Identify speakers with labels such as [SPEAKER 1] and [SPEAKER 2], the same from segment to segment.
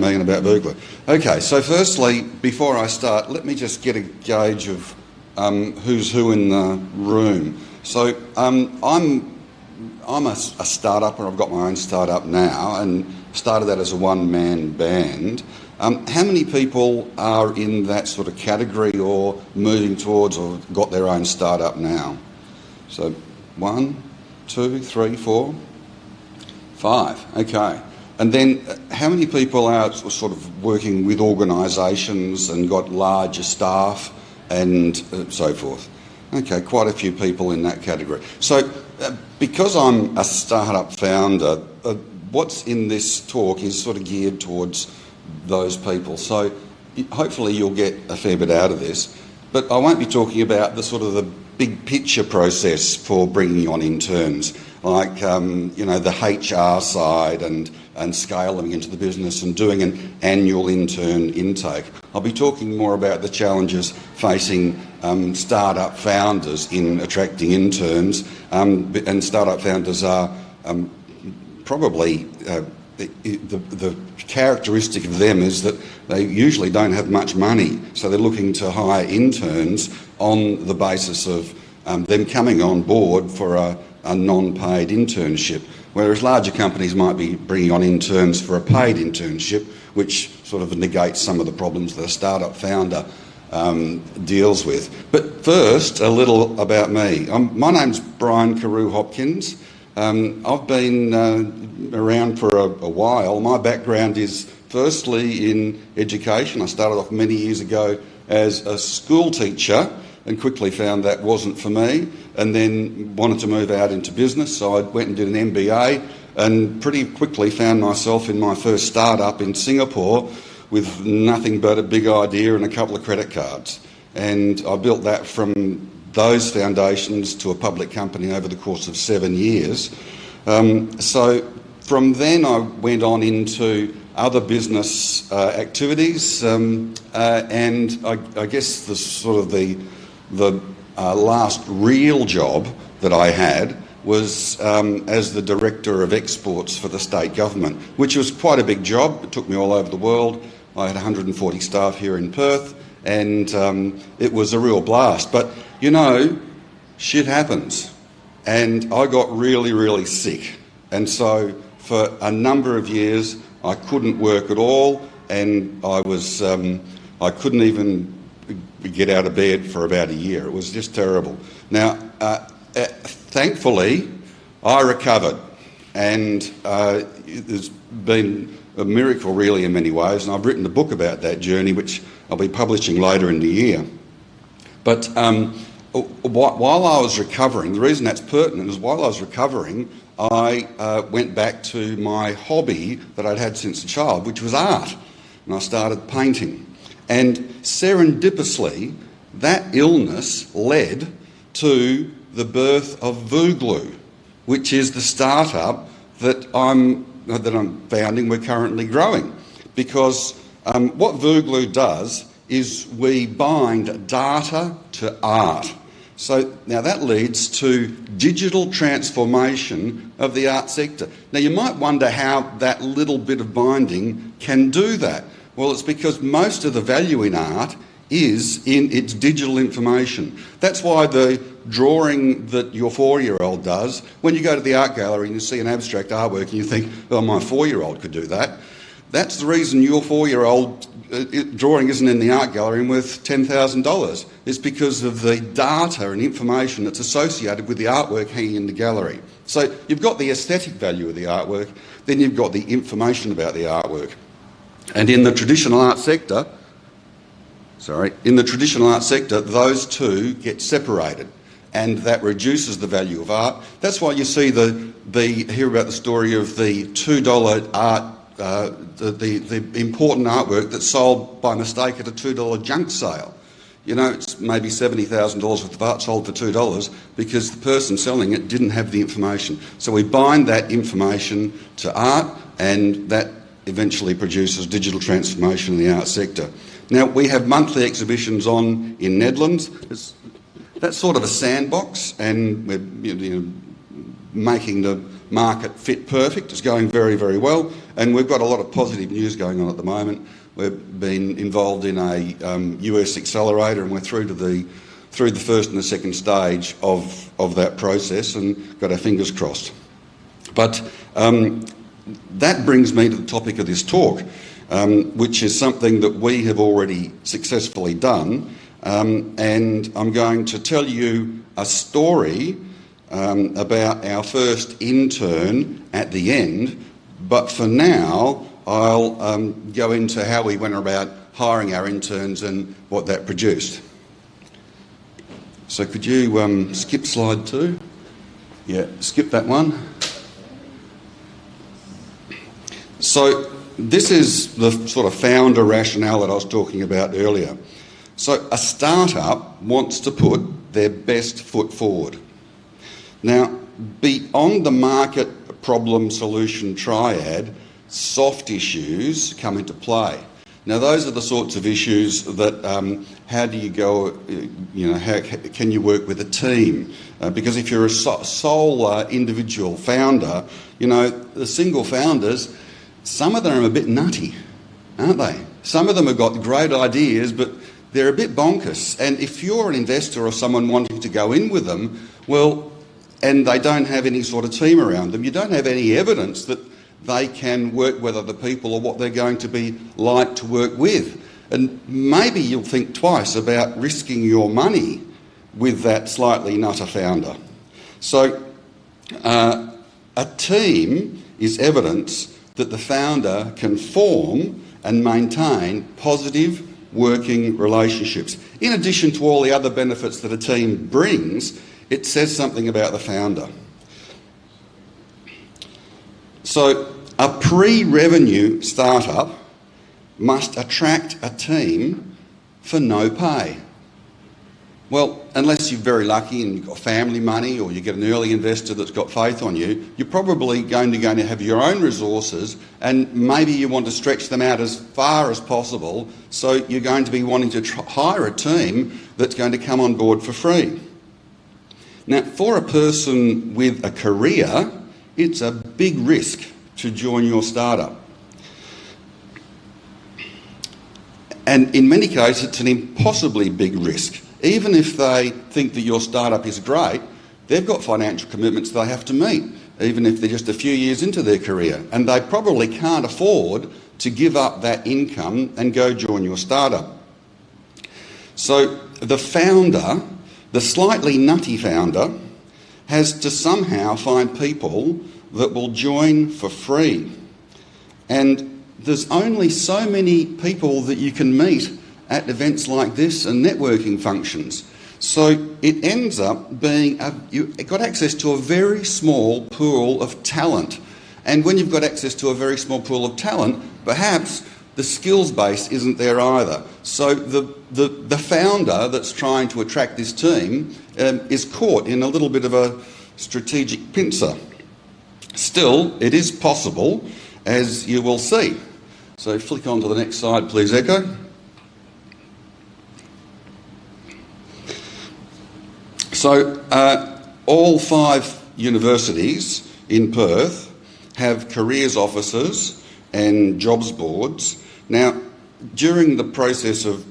[SPEAKER 1] me and about VooGlue. Okay, so firstly, before I start, let me just get a gauge of who's who in the room. So I'm a start-upper. I've got my own start-up now and started that as a one-man band. How many people are in that sort of category or moving towards or got their own start-up now? So 1, 2, 3, 4, 5. Okay. And then how many people are sort of working with organisations and got larger staff and so forth? Okay, quite a few people in that category. So because I'm a startup founder, what's in this talk is sort of geared towards those people. So hopefully you'll get a fair bit out of this. But I won't be talking about the sort of the big picture process for bringing on interns, like the HR side and scaling into the business and doing an annual intern intake. I'll be talking more about the challenges facing startup founders in attracting interns, and startup founders are probably the characteristic of them is that they usually don't have much money, so they're looking to hire interns on the basis of them coming on board for a non-paid internship, whereas larger companies might be bringing on interns for a paid internship, which sort of negates some of the problems that a startup founder deals with. But first, a little about me. My name's Brian Carew-Hopkins. I've been around for a while. My background is firstly in education. I started off many years ago as a school teacher and quickly found that wasn't for me, and then wanted to move out into business, so I went and did an MBA and pretty quickly found myself in my first startup in Singapore with nothing but a big idea and a couple of credit cards. And I built that from those foundations to a public company over the course of 7 years. So from then I went on into other business activities, and I guess the last real job that I had was as the Director of Exports for the state government, which was quite a big job. It took me all over the world. I had 140 staff here in Perth, and it was a real blast. But, shit happens. And I got really, really sick. And so for a number of years, I couldn't work at all, and I couldn't even get out of bed for about a year. It was just terrible. Now, thankfully, I recovered, and it's been a miracle really in many ways, and I've written a book about that journey, which I'll be publishing later in the year. But while I was recovering, the reason that's pertinent is while I was recovering, I went back to my hobby that I'd had since a child, which was art, and I started painting. And serendipitously, that illness led to the birth of VooGlue, which is the startup that I'm founding, we're currently growing. Because what VooGlue does is we bind data to art. So now that leads to digital transformation of the art sector. Now you might wonder how that little bit of binding can do that. Well, it's because most of the value in art is in its digital information. That's why the drawing that your 4-year-old does, when you go to the art gallery and you see an abstract artwork and you think, oh, my 4-year-old could do that, that's the reason your 4-year-old drawing isn't in the art gallery and worth $10,000. It's because of the data and information that's associated with the artwork hanging in the gallery. So you've got the aesthetic value of the artwork, then you've got the information about the artwork. And in the traditional art sector, those two get separated, and that reduces the value of art. That's why you see hear about the story of the $2 art, the important artwork that's sold by mistake at a $2 junk sale. It's maybe $70,000 worth of art sold for $2 because the person selling it didn't have the information. So we bind that information to art, and that eventually produces digital transformation in the art sector. Now, we have monthly exhibitions on in Netherlands. That's sort of a sandbox, and we're making the market fit perfect. It's going very, very well. And we've got a lot of positive news going on at the moment. We've been involved in a US accelerator, and we're through the first and the second stage of that process, and got our fingers crossed. But that brings me to the topic of this talk, which is something that we have already successfully done, and I'm going to tell you a story about our first intern at the end, but for now I'll go into how we went about hiring our interns and what that produced. So could you skip slide 2? Yeah, skip that one. So this is the sort of founder rationale that I was talking about earlier. So a startup wants to put their best foot forward. Now, beyond the market problem solution triad, soft issues come into play. Now, those are the sorts of issues that how do you go, how can you work with a team? Because if you're a sole individual founder, the single founders, some of them are a bit nutty, aren't they? Some of them have got great ideas, but they're a bit bonkers. And if you're an investor or someone wanting to go in with them, well, and they don't have any sort of team around them, you don't have any evidence that they can work with other people or what they're going to be like to work with. And maybe you'll think twice about risking your money with that slightly nutter founder. So a team is evidence that the founder can form and maintain positive working relationships. In addition to all the other benefits that a team brings, it says something about the founder. So a pre-revenue startup must attract a team for no pay. Well, unless you're very lucky and you've got family money or you get an early investor that's got faith on you, you're probably going to have your own resources, and maybe you want to stretch them out as far as possible, so you're going to be wanting to hire a team that's going to come on board for free. Now, for a person with a career, it's a big risk to join your startup. And in many cases, it's an impossibly big risk. Even if they think that your startup is great, they've got financial commitments they have to meet, even if they're just a few years into their career. And they probably can't afford to give up that income and go join your startup. So the founder, the slightly nutty founder, has to somehow find people that will join for free. And there's only so many people that you can meet at events like this and networking functions. So it ends up being, you've got access to a very small pool of talent. And when you've got access to a very small pool of talent, perhaps the skills base isn't there either. So the founder that's trying to attract this team is caught in a little bit of a strategic pincer. Still, it is possible, as you will see. So flick on to the next slide, please, Echo. So all 5 universities in Perth have careers offices and jobs boards. Now, during the process of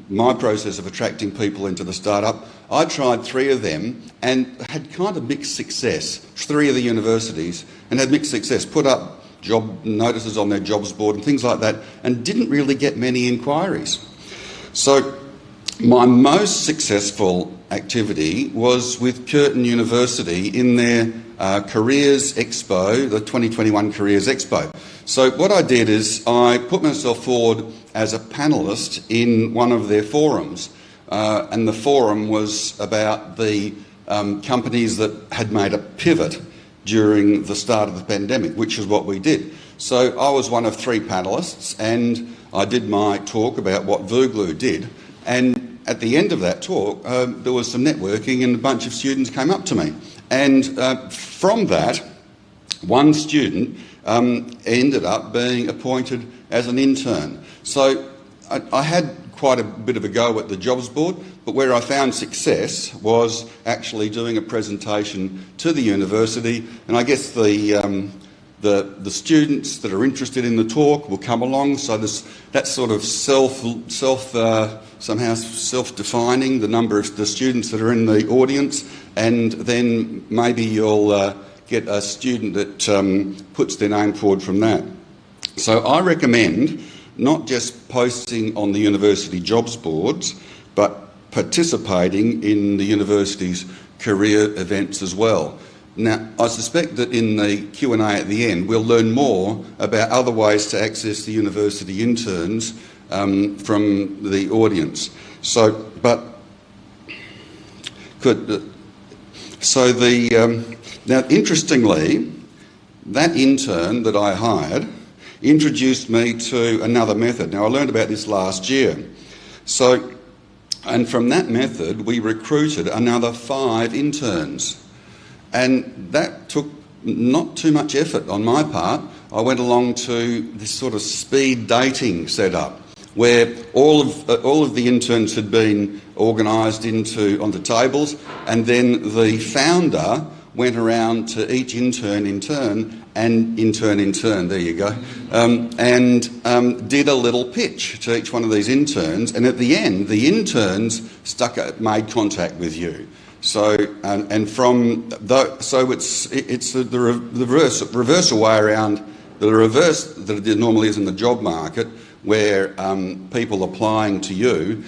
[SPEAKER 1] my process of attracting people into the startup, I tried 3 of them and had kind of mixed success. 3 of the universities, and had mixed success. Put up job notices on their jobs board and things like that, and didn't really get many inquiries. So my most successful activity was with Curtin University in their Careers Expo, the 2021 Careers Expo. So what I did is I put myself forward as a panellist in one of their forums, and the forum was about the companies that had made a pivot during the start of the pandemic, which is what we did. So I was one of 3 panellists, and I did my talk about what VooGlue did, and at the end of that talk there was some networking and a bunch of students came up to me, and from that one student ended up being appointed as an intern. So I had quite a bit of a go at the jobs board, but where I found success was actually doing a presentation to the university, and I guess the The students that are interested in the talk will come along, so that's sort of somehow self-defining, the number of the students that are in the audience, and then maybe you'll get a student that puts their name forward from that. So I recommend not just posting on the university jobs boards, but participating in the university's career events as well. Now, I suspect that in the Q&A at the end, we'll learn more about other ways to access the university interns from the audience. Now, interestingly, that intern that I hired introduced me to another method. Now, I learned about this last year. And from that method, we recruited another 5 interns. And that took not too much effort on my part. I went along to this sort of speed dating setup where all of the interns had been organised onto tables, and then the founder went around to each intern in turn, there you go, and did a little pitch to each one of these interns, and at the end, the interns made contact with you. So it's the reverse way around, the reverse that it normally is in the job market, where people applying to you,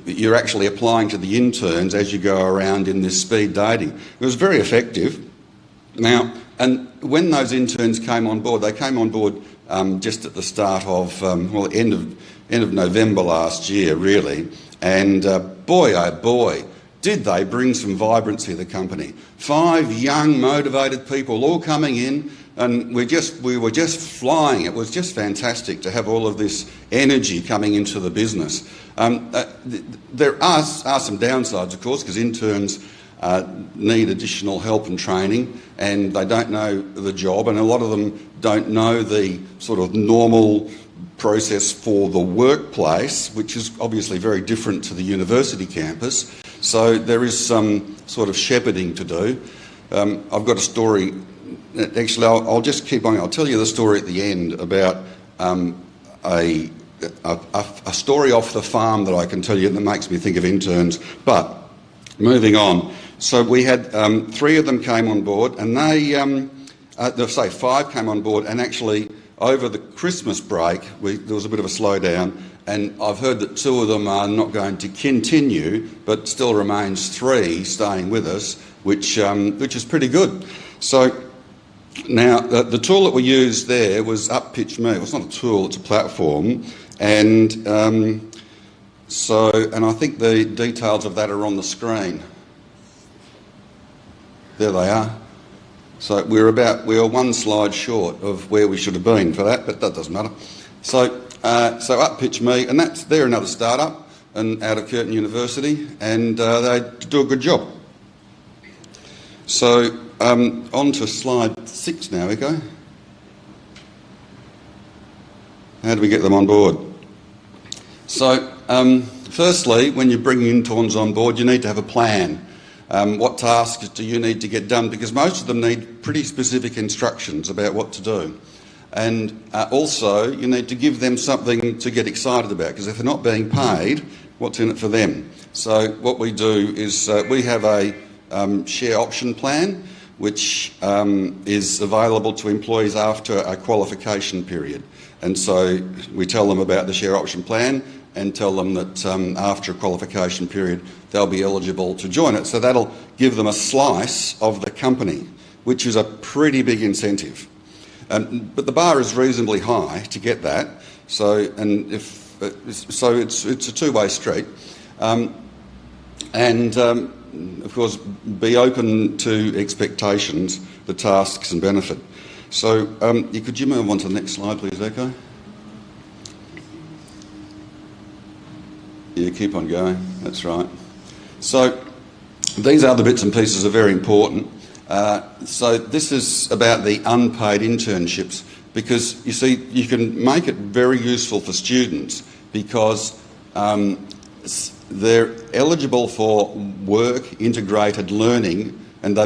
[SPEAKER 1] you're actually applying to the interns as you go around in this speed dating. It was very effective. Now, and when those interns came on board, they came on board just at the start of, end of November last year, really. And boy, oh boy, did they bring some vibrancy to the company. 5 young, motivated people all coming in, and we were just flying. It was just fantastic to have all of this energy coming into the business. There are some downsides, of course, because interns need additional help and training, and they don't know the job, and a lot of them don't know the sort of normal process for the workplace, which is obviously very different to the university campus. So there is some sort of shepherding to do. I've got a story. Actually, I'll just keep on. I'll tell you the story at the end about a story off the farm that I can tell you that makes me think of interns. But moving on. So we had 3 of them came on board, and they, 5 came on board, and actually over the Christmas break, there was a bit of a slowdown, and I've heard that 2 of them are not going to continue, but still remains 3 staying with us, which is pretty good. So now the tool that we used there was UpPitch Me. It's not a tool; it's a platform, and I think the details of that are on the screen. There they are. So we're 1 slide short of where we should have been for that, but that doesn't matter. So UpPitch Me, and they're another startup and out of Curtin University, and they do a good job. So on to slide 6 now we go. How do we get them on board? So firstly, when you're bringing interns on board, you need to have a plan. What tasks do you need to get done? Because most of them need pretty specific instructions about what to do. And also, you need to give them something to get excited about, because if they're not being paid, what's in it for them? So what we do is we have a share option plan, which is available to employees after a qualification period. And so we tell them about the share option plan and tell them that after a qualification period, they'll be eligible to join it. So that'll give them a slice of the company, which is a pretty big incentive. But the bar is reasonably high to get that. So it's a two-way street. Of course, be open to expectations, the tasks and benefit. So could you move on to the next slide, please, Echo? Yeah, keep on going. That's right. So these other bits and pieces are very important. So this is about the unpaid internships, because you see, you can make it very useful for students because they're eligible for work integrated learning, and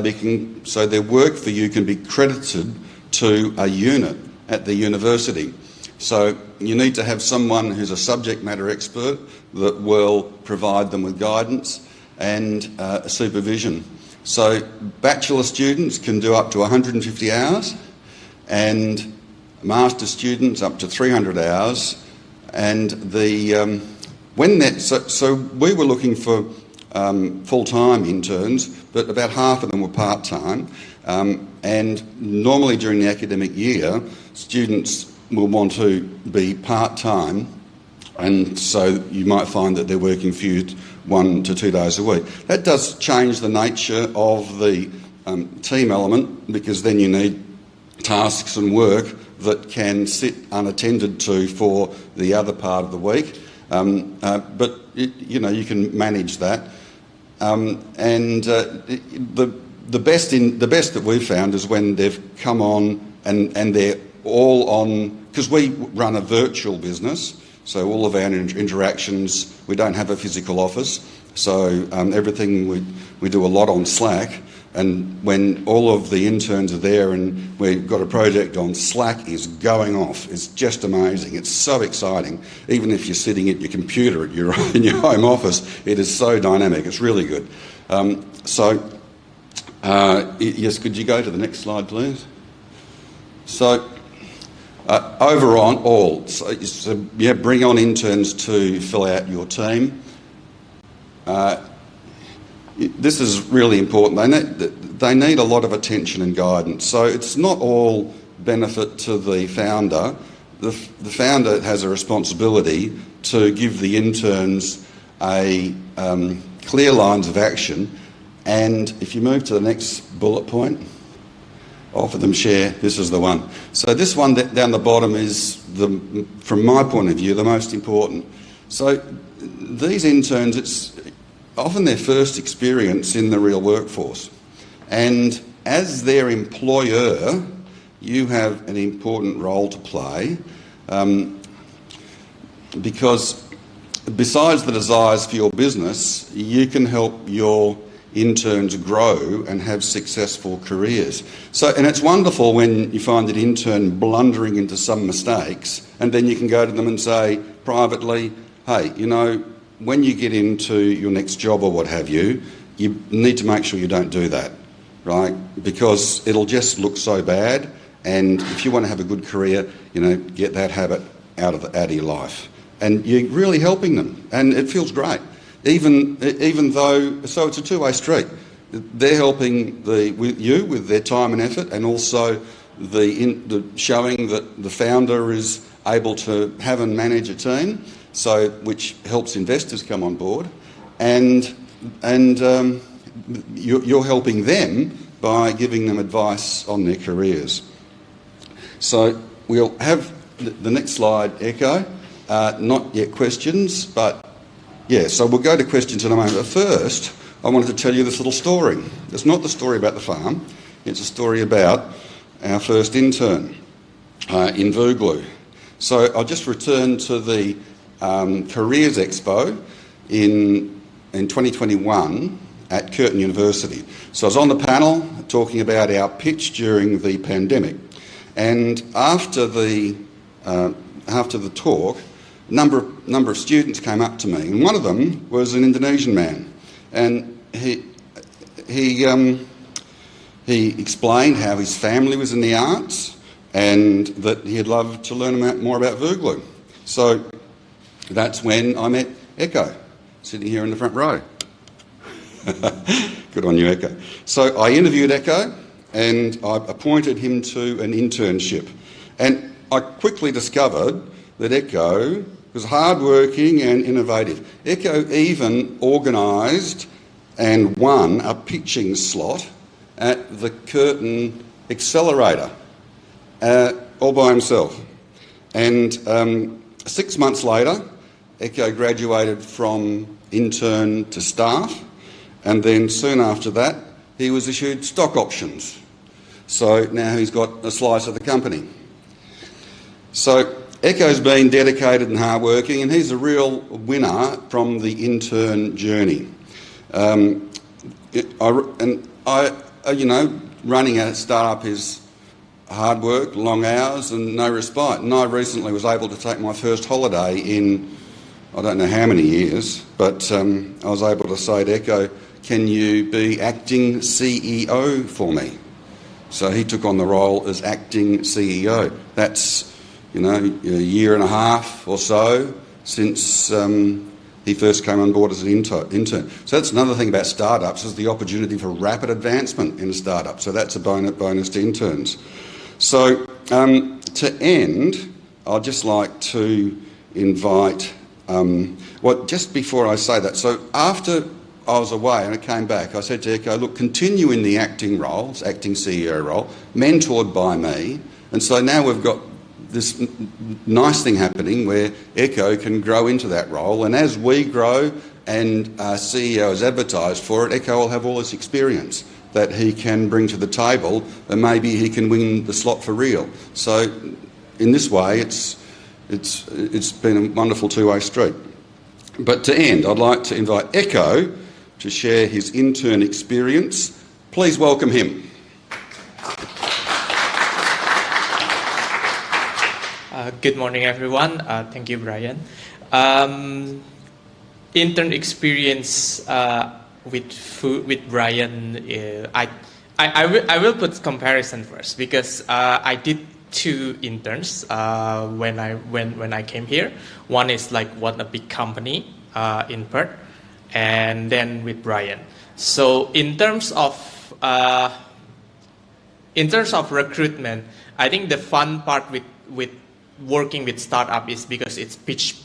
[SPEAKER 1] so their work for you can be credited to a unit at the university. So you need to have someone who's a subject matter expert that will provide them with guidance and supervision. So bachelor students can do up to 150 hours, and master students up to 300 hours. And so we were looking for full-time interns, but about half of them were part-time. And normally during the academic year, students will want to be part-time, and so you might find that they're working for you 1 to 2 days a week. That does change the nature of the team element, because then you need tasks and work that can sit unattended to for the other part of the week. But you can manage that. The best that we've found is when they've come on and they're all on, because we run a virtual business, so all of our interactions, we don't have a physical office, so everything we do a lot on Slack. And when all of the interns are there and we've got a project on, Slack is going off. It's just amazing. It's so exciting. Even if you're sitting at your computer in your home office, it is so dynamic. It's really good. Yes, could you go to the next slide, please? So overall, bring on interns to fill out your team. This is really important. They need a lot of attention and guidance. So it's not all benefit to the founder. The founder has a responsibility to give the interns clear lines of action. And if you move to the next bullet point, offer them share. This is the one. So this one down the bottom is, from my point of view, the most important. So these interns, it's often their first experience in the real workforce. And as their employer, you have an important role to play, because besides the desires for your business, you can help your interns grow and have successful careers. And it's wonderful when you find an intern blundering into some mistakes, and then you can go to them and say privately, hey, when you get into your next job or what have you, you need to make sure you don't do that, right? Because it'll just look so bad, and if you want to have a good career, get that habit out of your life. And you're really helping them, and it feels great. Even though, so it's a two-way street. They're helping you with their time and effort, and also the showing that the founder is able to have and manage a team, which helps investors come on board, and you're helping them by giving them advice on their careers. So we'll have the next slide, Echo. Not yet questions, but yeah, so we'll go to questions in a moment. But first, I wanted to tell you this little story. It's not the story about the farm. It's a story about our first intern in VooGlue. So I'll just return to the Careers Expo in 2021 at Curtin University. So I was on the panel talking about our pitch during the pandemic. And after the talk, a number of students came up to me, and one of them was an Indonesian man, and he explained how his family was in the arts and that he'd love to learn more about VooGlue. So that's when I met Echo, sitting here in the front row. Good on you, Echo. So I interviewed Echo, and I appointed him to an internship, and I quickly discovered that Echo was hardworking and innovative. Echo even organised and won a pitching slot at the Curtin Accelerator all by himself. And 6 months later, Echo graduated from intern to staff, and then soon after that, he was issued stock options. So now he's got a slice of the company. So Echo's been dedicated and hardworking, and he's a real winner from the intern journey. Running a startup is hard work, long hours and no respite. And I recently was able to take my first holiday in, I don't know how many years, but I was able to say to Echo, can you be acting CEO for me? So he took on the role as acting CEO. That's, a year and a half or so since he first came on board as an intern. So that's another thing about startups, is the opportunity for rapid advancement in a startup. So that's a bonus to interns. So to end, I'd just like to invite, just before I say that, so after I was away and I came back, I said to Echo, look, continue in the acting role, acting CEO role, mentored by me. And so now we've got this nice thing happening where Echo can grow into that role. And as we grow and CEO is advertised for it, Echo will have all this experience that he can bring to the table, and maybe he can win the slot for real. So in this way, it's been a wonderful two-way street. But to end, I'd like to invite Echo to share his intern experience. Please welcome him.
[SPEAKER 2] Good morning, everyone. Thank you, Brian. Intern experience with Brian. I will put comparison first, because I did 2 interns when I came here. One is like a big company in Perth, and then with Brian. So in terms of recruitment, I think the fun part with working with startup is because it's pitch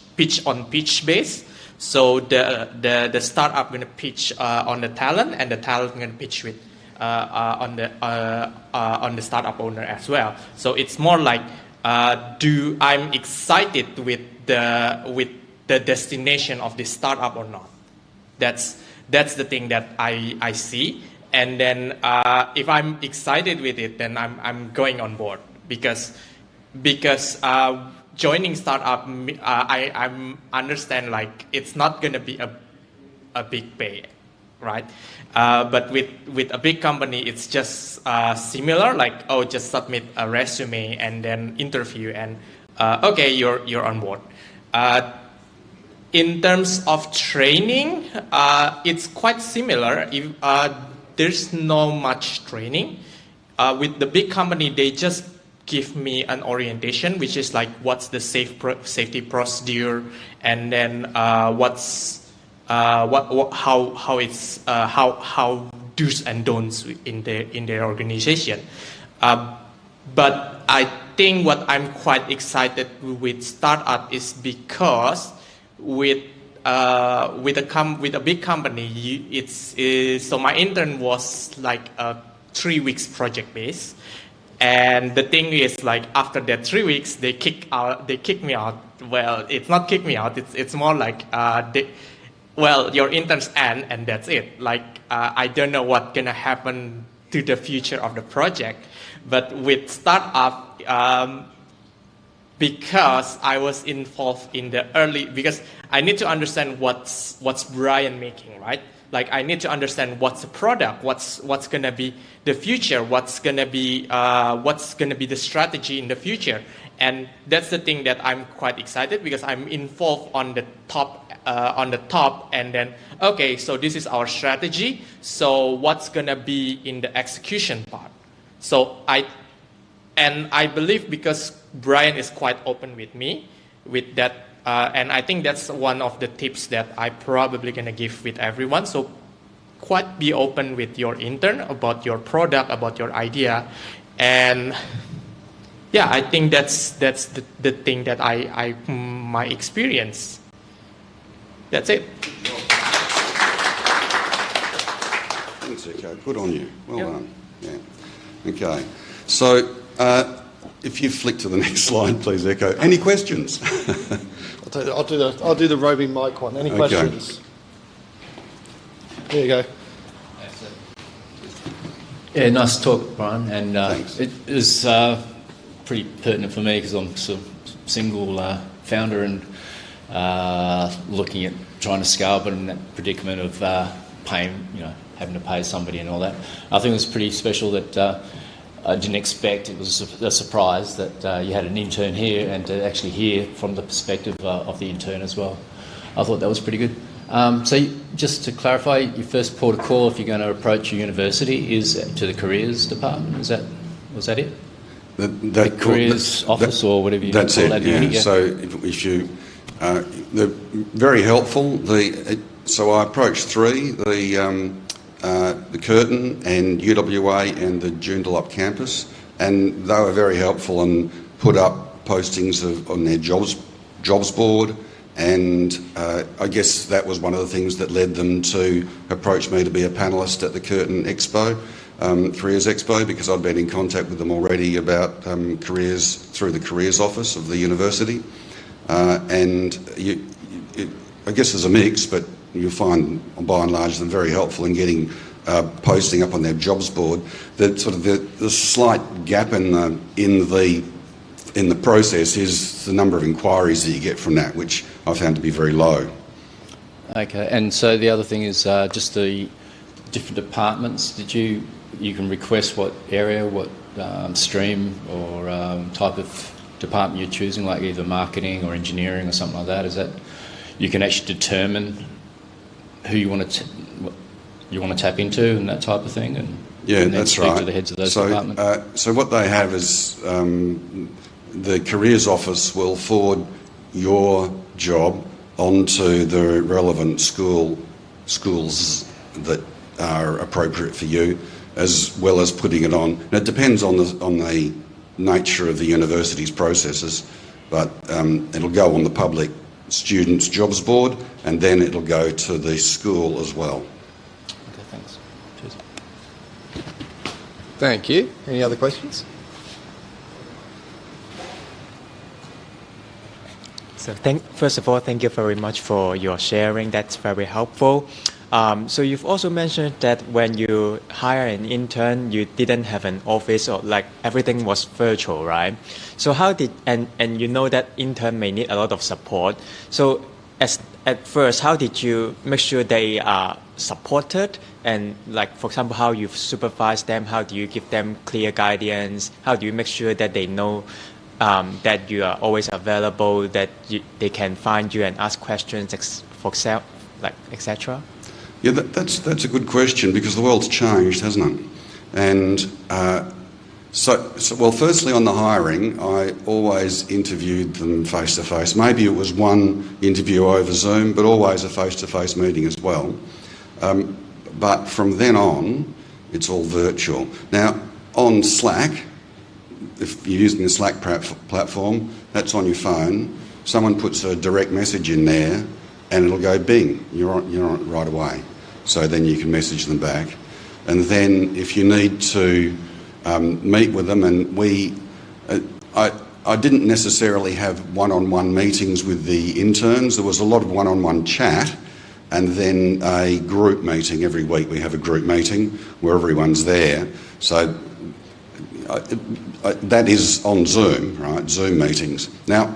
[SPEAKER 2] on pitch base. So the startup going to pitch on the talent, and the talent going to pitch with on the startup owner as well. So it's more like I'm excited with the destination of the startup or not. That's the thing that I see. And then if I'm excited with it, then I'm going on board, because joining startup, I understand like it's not going to be a big pay, right? But with a big company, it's just similar, like, just submit a resume and then interview, and okay, you're on board. In terms of training, it's quite similar. If there's no much training with the big company, they just give me an orientation, which is like what's the safety procedure, and then how do's and don'ts in their organization. But I think what I'm quite excited with startup is because with a big company, so my intern was like a 3 weeks project base. And the thing is, like, after that 3 weeks, they kick me out. Well, it's not kick me out. It's more like, your interns end, and that's it. Like, I don't know what's gonna happen to the future of the project. But with startup, because I was involved in the early, because I need to understand what's Brian making, right? Like, I need to understand what's the product, what's gonna be the future, what's gonna be the strategy in the future, and that's the thing that I'm quite excited, because I'm involved on the top, and then okay, so this is our strategy. So what's gonna be in the execution part? So I believe because Brian is quite open with me with that. And I think that's one of the tips that I probably gonna give with everyone. So quite be open with your intern about your product, about your idea, and yeah, I think that's the thing that my experience. That's it.
[SPEAKER 1] Thanks, Echo. Good on you. Well done. Yeah. Okay. So if you flick to the next slide, please, Echo. Any questions?
[SPEAKER 3] I'll do the roving mic one. Any questions? There you go.
[SPEAKER 4] Yeah, nice talk, Brian. And
[SPEAKER 1] Thanks.
[SPEAKER 4] it is pretty pertinent for me because I'm sort of single founder and looking at trying to scale, but in that predicament of paying, having to pay somebody and all that. I think it's pretty special that I didn't expect. It was a surprise that you had an intern here and to actually hear from the perspective of the intern as well. I thought that was pretty good. Just to clarify, your first port of call if you're going to approach a university is to the careers department. Was that it? The careers office or whatever you call it.
[SPEAKER 1] That's it. Yeah. So if you, they're very helpful. So I approached three: the Curtin and UWA and the Joondalup campus, and they were very helpful and put up postings on their jobs board. And I guess that was one of the things that led them to approach me to be a panellist at the Curtin Expo, Careers Expo, because I'd been in contact with them already about careers through the careers office of the university. I guess there's a mix, but you'll find by and large them very helpful in getting posting up on their jobs board. The sort of the slight gap in the process is the number of inquiries that you get from that, which I found to be very low.
[SPEAKER 4] Okay, and so the other thing is just the different departments. You can request what area, what stream or type of department you're choosing, like either marketing or engineering or something like that. Is that you can actually determine who you want to tap into and that type of thing, and
[SPEAKER 1] that's
[SPEAKER 4] speak
[SPEAKER 1] right.
[SPEAKER 4] to the heads of those departments.
[SPEAKER 1] So what they have is the careers office will forward your job onto the relevant schools that are appropriate for you, as well as putting it on. And it depends on the nature of the university's processes, but it'll go on the public students' jobs board, and then it'll go to the school as well.
[SPEAKER 4] Okay, thanks. Cheers.
[SPEAKER 5] Thank you. Any other questions?
[SPEAKER 6] So first of all, thank you very much for your sharing. That's very helpful. So you've also mentioned that when you hire an intern, you didn't have an office or like everything was virtual, right? So how did, and you know that intern may need a lot of support. So at first, how did you make sure they are supported? And like, for example, how you supervise them? How do you give them clear guidance? How do you make sure that they know that you are always available, that they can find you and ask questions, for example, like etc.?
[SPEAKER 1] Yeah, that's a good question, because the world's changed, hasn't it? And well, firstly on the hiring, I always interviewed them face to face. Maybe it was one interview over Zoom, but always a face to face meeting as well. But from then on, it's all virtual. Now, on Slack, if you're using the Slack platform, that's on your phone. Someone puts a direct message in there, and it'll go bing. You're on it right away. So then you can message them back. And then if you need to meet with them, and I didn't necessarily have one-on-one meetings with the interns. There was a lot of one-on-one chat, and then a group meeting. Every week we have a group meeting where everyone's there. So that is on Zoom, right? Zoom meetings. Now,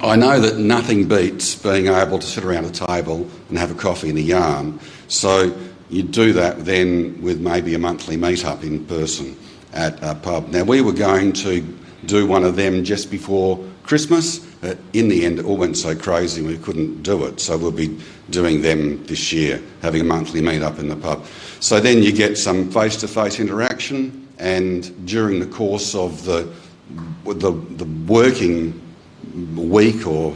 [SPEAKER 1] I know that nothing beats being able to sit around a table and have a coffee and a yarn. So you do that then with maybe a monthly meet-up in person at a pub. Now, we were going to do one of them just before Christmas. In the end, it all went so crazy we couldn't do it. So we'll be doing them this year, having a monthly meet-up in the pub. So then you get some face-to-face interaction, and during the course of the working week or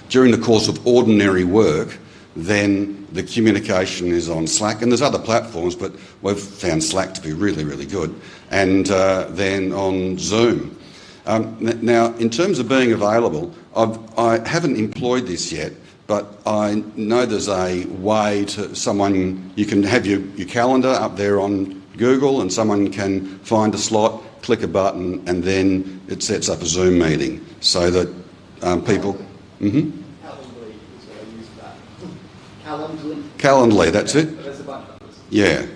[SPEAKER 1] during the course of ordinary work, then the communication is on Slack, and there's other platforms, but we've found Slack to be really, really good, and then on Zoom. Now, in terms of being available, I haven't employed this yet, but I know there's a way to someone, you can have your calendar up there on Google, and someone can find a slot, click a button, and then it sets up a Zoom meeting so that people... Mm-hmm.
[SPEAKER 5] Calendly is what I use for that. Calendly?
[SPEAKER 1] Calendly, that's it?
[SPEAKER 5] But there's a bunch of others.
[SPEAKER 1] Yeah.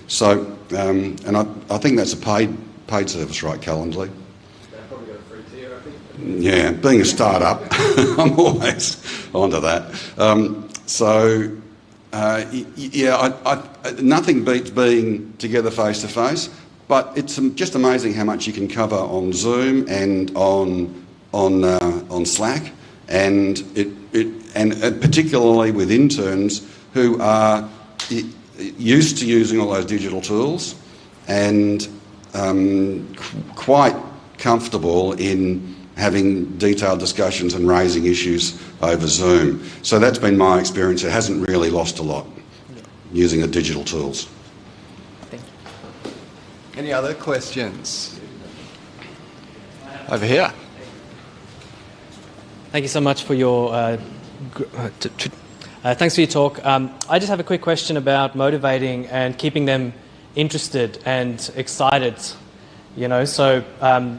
[SPEAKER 1] So, and I think that's a paid service, right, Calendly?
[SPEAKER 5] They've probably got a free tier, I think.
[SPEAKER 1] Yeah, being a start-up, I'm always onto that. Nothing beats being together face-to-face. but it's just amazing how much you can cover on Zoom and on Slack, and and particularly with interns who are used to using all those digital tools and quite comfortable in having detailed discussions and raising issues over Zoom. So that's been my experience. It hasn't really lost a lot using the digital tools.
[SPEAKER 6] Thank you.
[SPEAKER 5] Any other questions? Over here.
[SPEAKER 7] Thank you so much for your thanks for your talk. I just have a quick question about motivating and keeping them interested and excited. So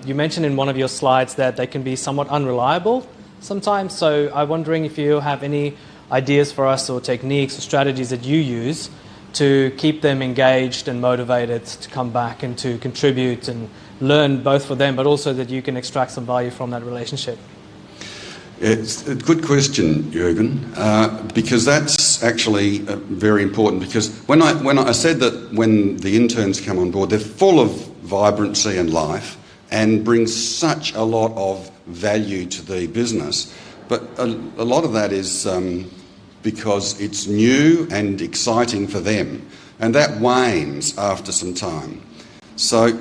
[SPEAKER 7] you mentioned in one of your slides that they can be somewhat unreliable sometimes. So I'm wondering if you have any ideas for us or techniques or strategies that you use to keep them engaged and motivated to come back and to contribute and learn both for them, but also that you can extract some value from that relationship.
[SPEAKER 1] It's a good question, Jürgen, because that's actually very important. Because when I said that when the interns come on board, they're full of vibrancy and life and bring such a lot of value to the business. But a lot of that is because it's new and exciting for them, and that wanes after some time. So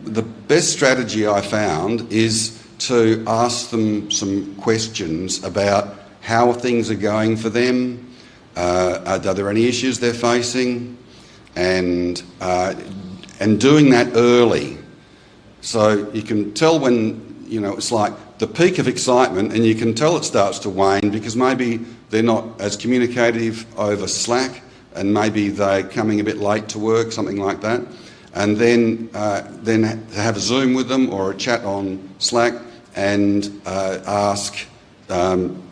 [SPEAKER 1] the best strategy I found is to ask them some questions about how things are going for them, are there any issues they're facing, and doing that early. So you can tell when, it's like the peak of excitement, and you can tell it starts to wane because maybe they're not as communicative over Slack, and maybe they're coming a bit late to work, something like that. And then have a Zoom with them or a chat on Slack and ask,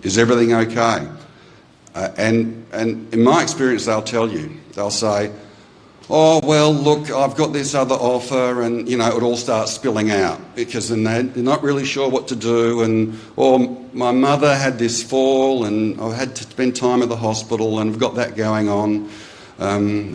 [SPEAKER 1] is everything okay? And in my experience, they'll tell you. They'll say, oh, well, look, I've got this other offer, and, it all starts spilling out because then they're not really sure what to do, or my mother had this fall and I've had to spend time at the hospital and I've got that going on.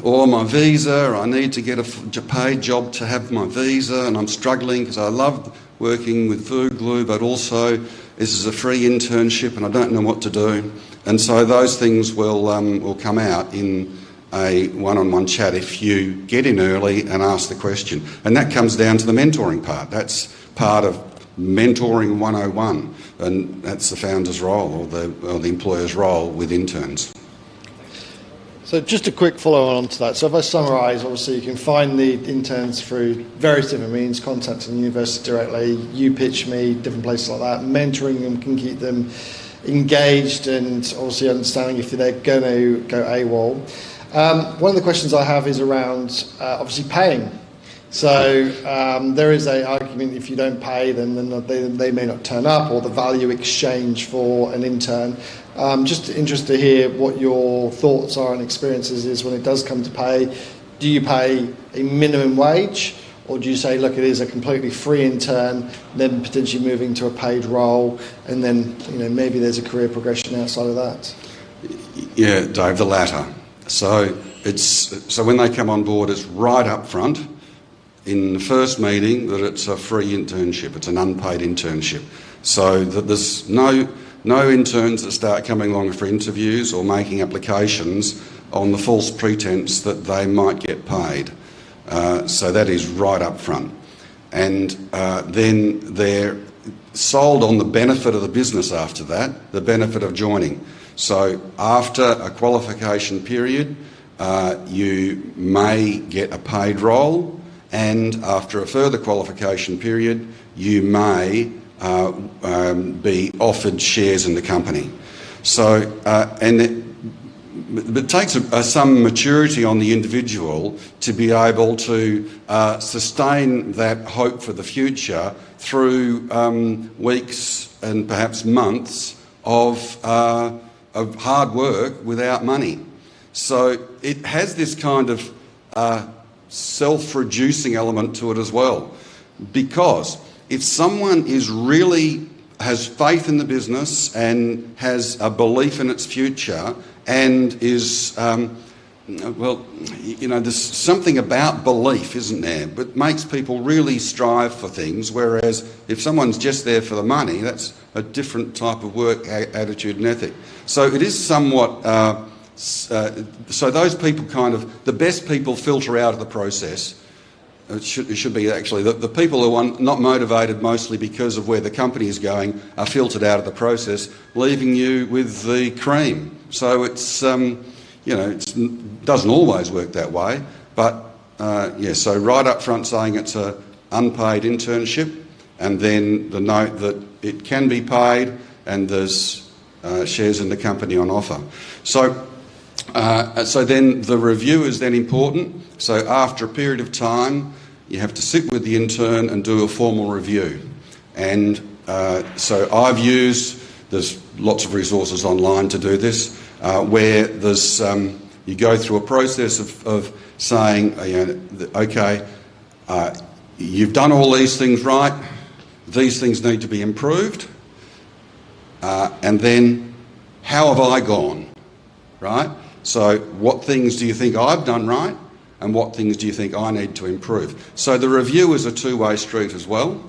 [SPEAKER 1] Or my visa, I need to get a paid job to have my visa, and I'm struggling because I love working with VooGlue, but also this is a free internship and I don't know what to do. And so those things will come out in a one-on-one chat if you get in early and ask the question. And that comes down to the mentoring part. That's part of mentoring 101, and that's the founder's role or the employer's role with interns.
[SPEAKER 3] So just a quick follow-on to that. So if I summarise, obviously you can find the interns through various different means, contacting the university directly, you pitch me, different places like that. Mentoring them can keep them engaged and obviously understanding if they're going to go AWOL. One of the questions I have is around obviously paying. So there is an argument if you don't pay, then they may not turn up, or the value exchange for an intern. Just interested to hear what your thoughts are and experiences is when it does come to pay. Do you pay a minimum wage, or do you say, look, it is a completely free intern, then potentially moving to a paid role, and then maybe there's a career progression outside of that?
[SPEAKER 1] Yeah, Dave, the latter. So when they come on board, it's right up front in the first meeting that it's a free internship. It's an unpaid internship. So that there's no interns that start coming along for interviews or making applications on the false pretense that they might get paid. So that is right up front. And then they're sold on the benefit of the business after that, the benefit of joining. So after a qualification period, you may get a paid role, and after a further qualification period, you may be offered shares in the company. So, it takes some maturity on the individual to be able to sustain that hope for the future through weeks and perhaps months of hard work without money. So it has this kind of self-reducing element to it as well, because if someone has faith in the business and has a belief in its future and is Well, you know, there's something about belief, isn't there, that makes people really strive for things, whereas if someone's just there for the money, that's a different type of work attitude and ethic. So it is somewhat... so those people the best people filter out of the process. It should be actually the people who are not motivated mostly because of where the company is going are filtered out of the process, leaving you with the cream. So it's, it doesn't always work that way, but so right up front saying it's an unpaid internship, and then the note that it can be paid and there's shares in the company on offer. So then the review is then important. So after a period of time, you have to sit with the intern and do a formal review. And so I've used, there's lots of resources online to do this, where there's, you go through a process of saying, okay, you've done all these things right, these things need to be improved, and then how have I gone, right? So what things do you think I've done right, and what things do you think I need to improve? So the review is a two-way street as well,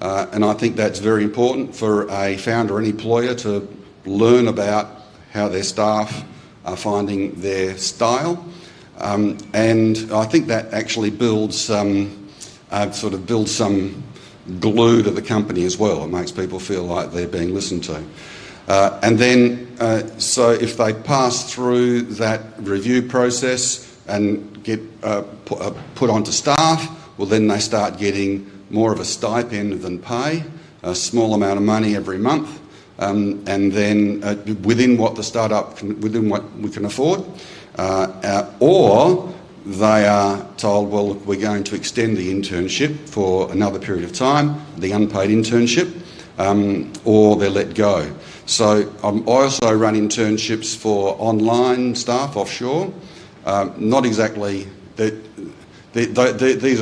[SPEAKER 1] and I think that's very important for a founder or an employer to learn about how their staff are finding their style, and I think that actually builds some glue to the company as well. It makes people feel like they're being listened to. And then, so if they pass through that review process and get put onto staff, well, then they start getting more of a stipend than pay, a small amount of money every month, and then within what the startup, within what we can afford, or they are told, well, look, we're going to extend the internship for another period of time, the unpaid internship, or they're let go. So I also run internships for online staff offshore. Not exactly, these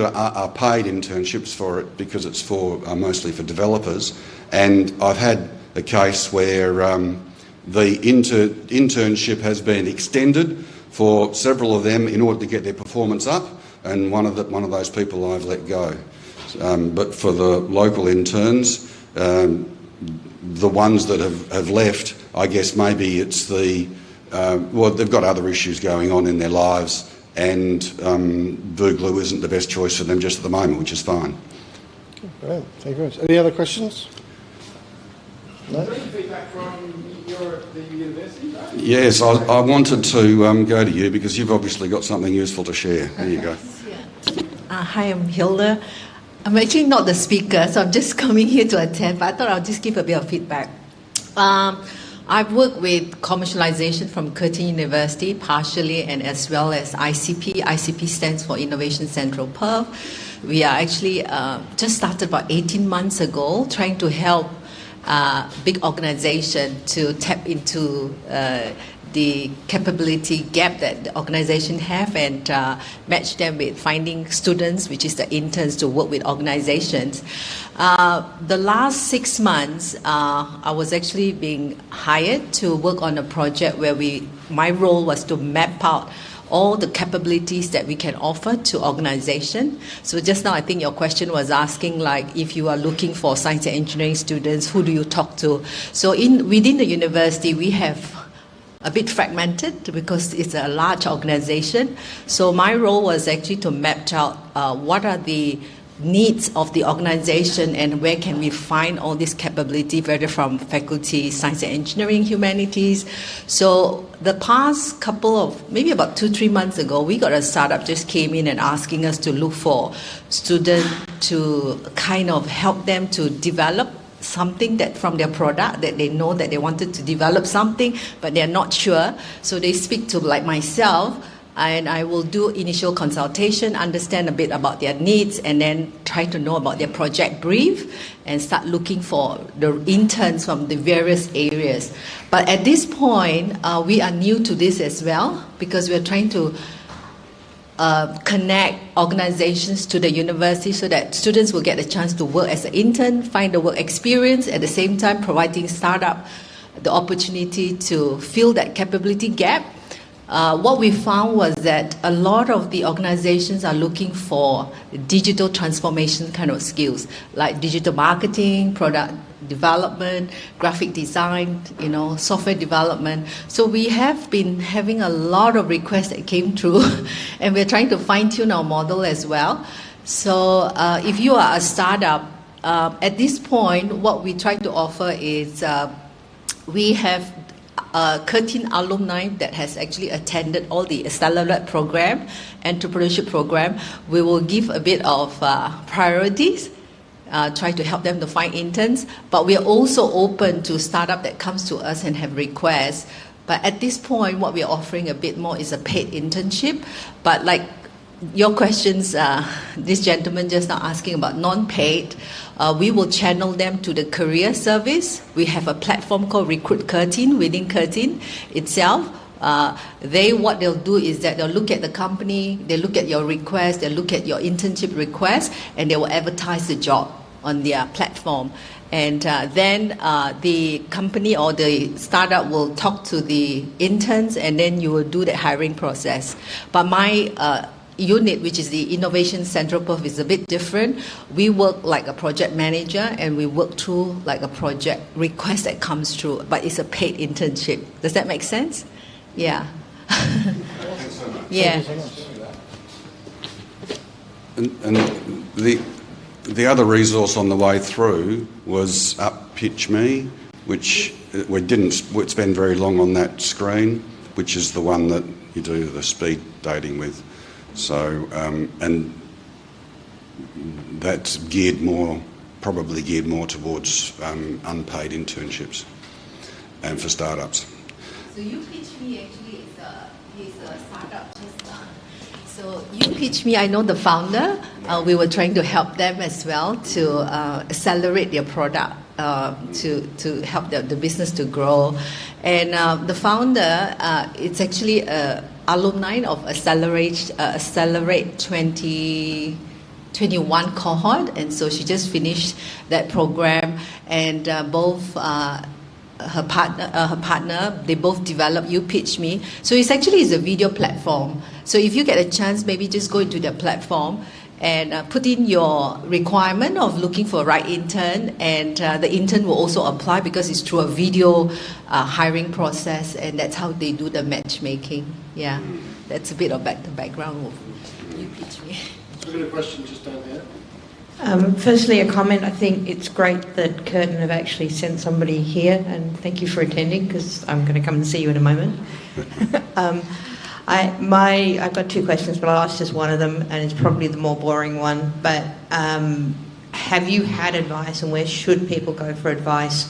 [SPEAKER 1] are paid internships for it because it's for mostly for developers. And I've had a case where the internship has been extended for several of them in order to get their performance up, and one of those people I've let go. But for the local interns, the ones that have left, I guess maybe it's they've got other issues going on in their lives, and VooGlue isn't the best choice for them just at the moment, which is fine.
[SPEAKER 3] Brilliant. Thank you very much. Any other questions? No?
[SPEAKER 5] Feedback from the university, right?
[SPEAKER 1] Yes, I wanted to go to you because you've obviously got something useful to share. There you go.
[SPEAKER 8] Hi, I'm Hilda. I'm actually not the speaker, so I'm just coming here to attend, but I thought I'll just give a bit of feedback. I've worked with commercialization from Curtin University, partially, and as well as ICP. ICP stands for Innovation Central Perth. We are actually just started about 18 months ago, trying to help big organization to tap into the capability gap that the organization have, and match them with finding students, which is the interns, to work with organizations. The last 6 months, I was actually being hired to work on a project where my role was to map out all the capabilities that we can offer to organization. So just now, I think your question was asking, like, if you are looking for science and engineering students, who do you talk to? So within the university, we have a bit fragmented because it's a large organization. So my role was actually to map out what are the needs of the organization and where can we find all this capability, whether from faculty, science and engineering, humanities. So the past couple of, maybe about 2-3 months ago, we got a startup just came in and asking us to look for students to kind of help them to develop something that from their product that they know that they wanted to develop something, but they're not sure. So they speak to like myself, and I will do initial consultation, understand a bit about their needs, and then try to know about their project brief and start looking for the interns from the various areas. But at this point, we are new to this as well, because we're trying to connect organizations to the university so that students will get a chance to work as an intern, find the work experience, at the same time providing startup the opportunity to fill that capability gap. what we found was that a lot of the organizations are looking for digital transformation kind of skills, like digital marketing, product development, graphic design, software development. So we have been having a lot of requests that came through, and we're trying to fine-tune our model as well. So if you are a startup, at this point, what we try to offer is we have 13 alumni that has actually attended all the Accelerate program, entrepreneurship program. We will give a bit of priorities, try to help them to find interns, but we are also open to startup that comes to us and have requests. But at this point, what we are offering a bit more is a paid internship. But like your questions, this gentleman just now asking about non-paid, we will channel them to the career service. We have a platform called Recruit 13 within 13 itself. What they'll do is that they'll look at the company, they look at your request, they look at your internship request, and they will advertise the job on their platform. And then the company or the startup will talk to the interns, and then you will do the hiring process. But my unit, which is the Innovation Central Perth, is a bit different. We work like a project manager, and we work through like a project request that comes through, but it's a paid internship. Does that make sense? Yeah. Yeah.
[SPEAKER 1] And the other resource on the way through was Pitch Me, which we didn't spend very long on that screen, which is the one that you do the speed dating with. So, and that's probably geared more towards unpaid internships and for startups.
[SPEAKER 8] So You Pitch Me actually is a startup just. So You Pitch Me, I know the founder. We were trying to help them as well to accelerate their product, to help the business to grow. And the founder, it's actually alumni of Accelerate 2021 cohort, and so she just finished that program, and both her partner, they both developed You Pitch Me. So it's a video platform. So if you get a chance, maybe just go into the platform and put in your requirement of looking for a right intern, and the intern will also apply because it's through a video hiring process, and that's how they do the matchmaking. Yeah, that's a bit of the background of You Pitch Me.
[SPEAKER 3] So we've got a question just down here.
[SPEAKER 9] Firstly, a comment. I think it's great that Curtin have actually sent somebody here, and thank you for attending, because I'm going to come and see you in a moment. I've got two questions, but I'll ask just one of them, and it's probably the more boring one. But have you had advice, and where should people go for advice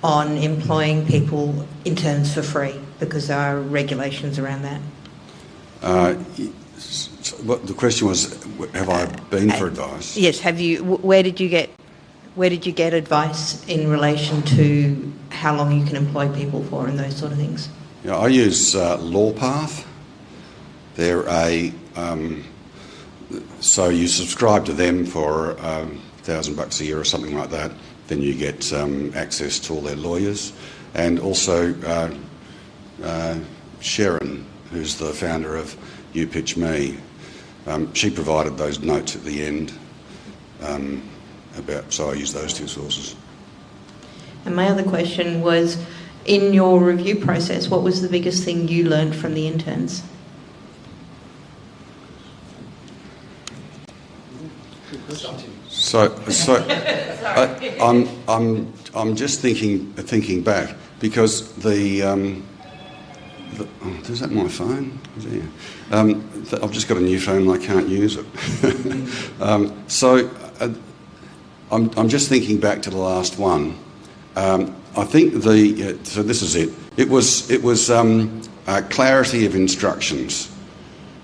[SPEAKER 9] on employing people, interns, for free? Because there are regulations around that.
[SPEAKER 1] What the question was, have I been for advice?
[SPEAKER 9] Yes. Have you? Where did you get advice in relation to how long you can employ people for and those sort of things?
[SPEAKER 1] Yeah, I use LawPath. They're so you subscribe to them for $1,000 a year or something like that. Then you get access to all their lawyers, and also Sharon, who's the founder of You Pitch Me. She provided those notes at the end so I use those two sources.
[SPEAKER 9] And my other question was, in your review process, what was the biggest thing you learned from the interns?
[SPEAKER 1] I'm just thinking back, because is that my phone? I've just got a new phone and I can't use it. I'm just thinking back to the last one. I think so this is it. It was clarity of instructions.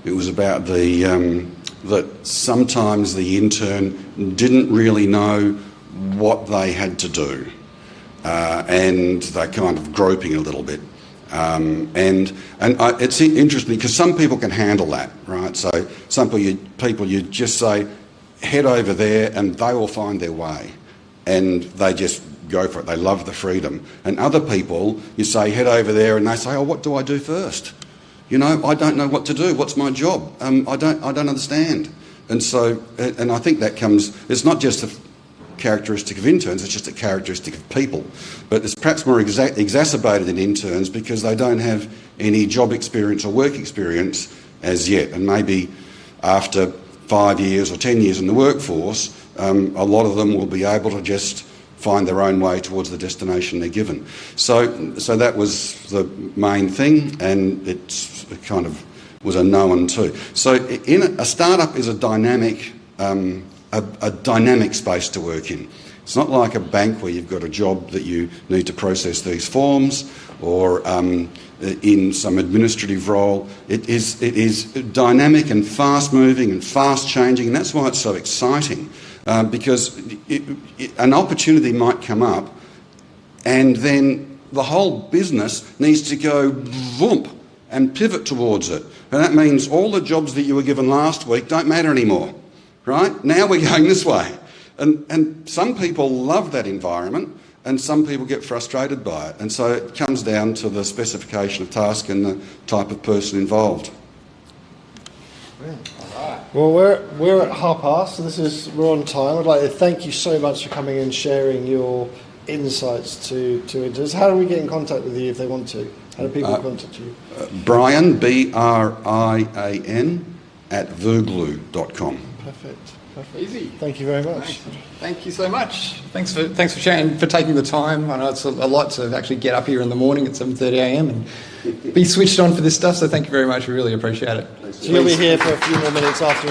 [SPEAKER 1] It was about that sometimes the intern didn't really know what they had to do, and they're kind of groping a little bit. It's interesting because some people can handle that, right? So some people you just say, head over there and they will find their way, and they just go for it. They love the freedom. And other people, you say, head over there, and they say, oh, what do I do first? I don't know what to do. What's my job? I don't understand. And so, and I think that comes, it's not just a characteristic of interns, it's just a characteristic of people. But it's perhaps more exacerbated in interns because they don't have any job experience or work experience as yet. And maybe after 5 years or 10 years in the workforce, a lot of them will be able to just find their own way towards the destination they're given. So that was the main thing, and it kind of was a known too. So a startup is a dynamic space to work in. It's not like a bank where you've got a job that you need to process these forms, or in some administrative role. It is dynamic and fast moving and fast changing, and that's why it's so exciting. Because an opportunity might come up, and then the whole business needs to go voomp and pivot towards it. And that means all the jobs that you were given last week don't matter anymore, right? Now we're going this way. And some people love that environment, and some people get frustrated by it. And so it comes down to the specification of task and the type of person involved.
[SPEAKER 3] Well, we're at past, so we're on time. I'd like to thank you so much for coming and sharing your insights to interns. How do we get in contact with you if they want to? How do people contact you?
[SPEAKER 1] Brian, BRIAN, @VooGlue.com.
[SPEAKER 3] Perfect.
[SPEAKER 10] Easy.
[SPEAKER 3] Thank you very much.
[SPEAKER 10] Thank you so much. Thanks for sharing, for taking the time. I know it's a lot to actually get up here in the morning at 7:30 a.m. and be switched on for this stuff, so thank you very much. We really appreciate it.
[SPEAKER 3] So you'll be here for a few more minutes after